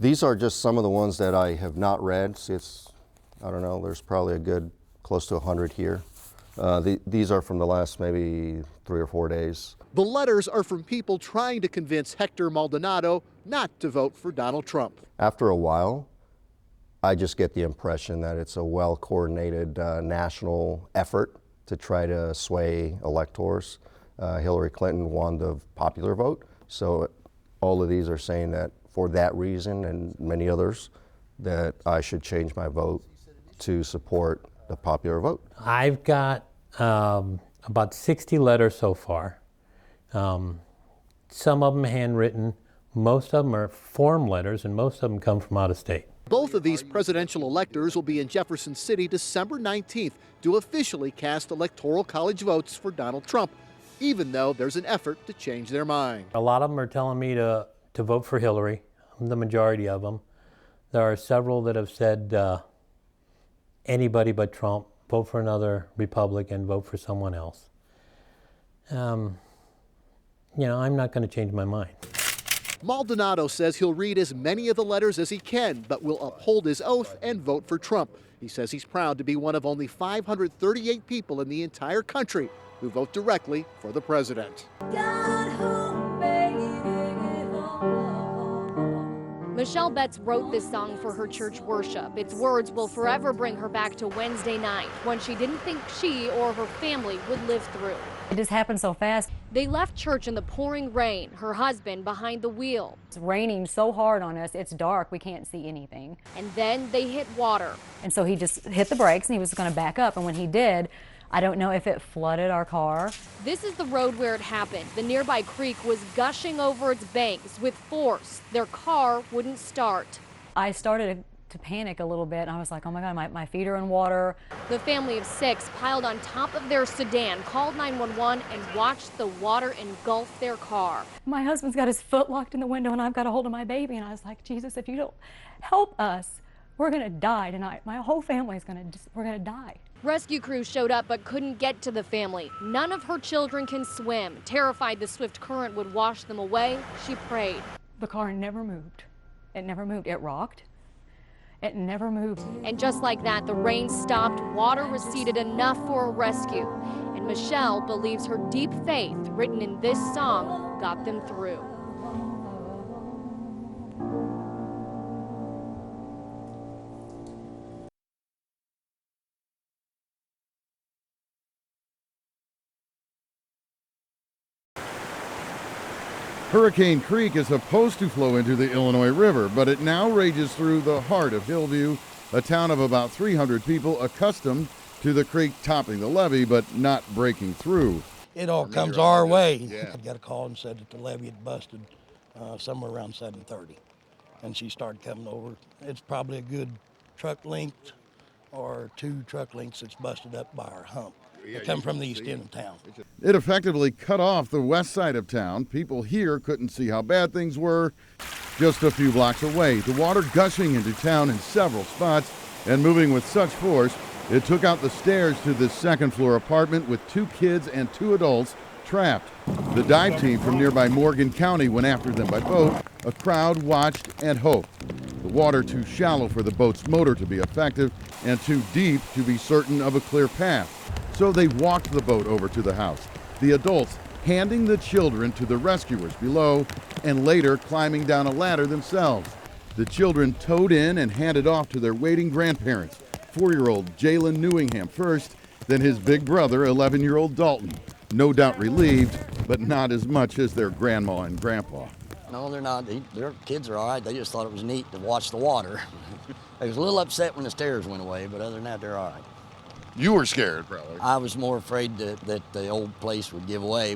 These are just some of the ones that I have not read. See, I don't know, there's probably a good close to 100 here. These are from the last maybe 3 or 4 days. The letters are from people trying to convince Hector Maldonado not to vote for Donald Trump. After a while, I just get the impression that it's a well-coordinated national effort to try to sway electors. Hillary Clinton won the popular vote, so all of these are saying that for that reason and many others, that I should change my vote to support the popular vote. I've got about 60 letters so far. Some of them handwritten, most of them are form letters, and most of them come from out of state. Both of these presidential electors will be in Jefferson City December 19th to officially cast electoral college votes for Donald Trump, even though there's an effort to change their mind. A lot of them are telling me to vote for Hillary, the majority of them. There are several that have said anybody but Trump, vote for another Republican, vote for someone else. You know, I'm not going to change my mind. Maldonado says he'll read as many of the letters as he can, but will uphold his oath and vote for Trump. He says he's proud to be one of only 538 people in the entire country who vote directly for the president. Michelle Betts wrote this song for her church worship. Its words will forever bring her back to Wednesday night, when she didn't think she or her family would live through. It just happened so fast. They left church in the pouring rain, her husband behind the wheel. It's raining so hard on us, it's dark, we can't see anything. And then they hit water. And so he just hit the brakes and he was going to back up, and when he did, I don't know if it flooded our car. This is the road where it happened. The nearby creek was gushing over its banks with force. Their car wouldn't start. I started to panic a little bit, and I was like, oh my God, my feet are in water. The family of 6 piled on top of their sedan, called 911, and watched the water engulf their car. My husband's got his foot locked in the window, and I've got a hold of my baby, and I was like, Jesus, if you don't help us, we're gonna die tonight. My whole family's we're gonna die. Rescue crews showed up but couldn't get to the family. None of her children can swim. Terrified the swift current would wash them away, she prayed. The car never moved. It never moved. It rocked. It never moved. And just like that, the rain stopped, water receded enough for a rescue. And Michelle believes her deep faith, written in this song, got them through. Hurricane Creek is supposed to flow into the Illinois River, but it now rages through the heart of Hillview, a town of about 300 people accustomed to the creek topping the levee but not breaking through. It all comes our way. Yeah. I got a call and said that the levee had busted somewhere around 7:30, and she started coming over. It's probably a good truck length or 2 truck lengths that's busted up by our hump. They come from the east end of town. It effectively cut off the west side of town. People here couldn't see how bad things were. Just a few blocks away, the water gushing into town in several spots and moving with such force, it took out the stairs to this second-floor apartment with 2 kids and 2 adults trapped. The dive team from nearby Morgan County went after them by boat. A crowd watched and hoped. The water too shallow for the boat's motor to be effective and too deep to be certain of a clear path. So they walked the boat over to the house, the adults handing the children to the rescuers below and later climbing down a ladder themselves. The children towed in and handed off to their waiting grandparents, 4-year-old Jalen Newingham first, then his big brother, 11-year-old Dalton. No doubt relieved, but not as much as their grandma and grandpa. No, they're not. Their kids are all right. They just thought it was neat to watch the water. They was a little upset when the stairs went away, but other than that, they're all right. You were scared, probably. I was more afraid that the old place would give way.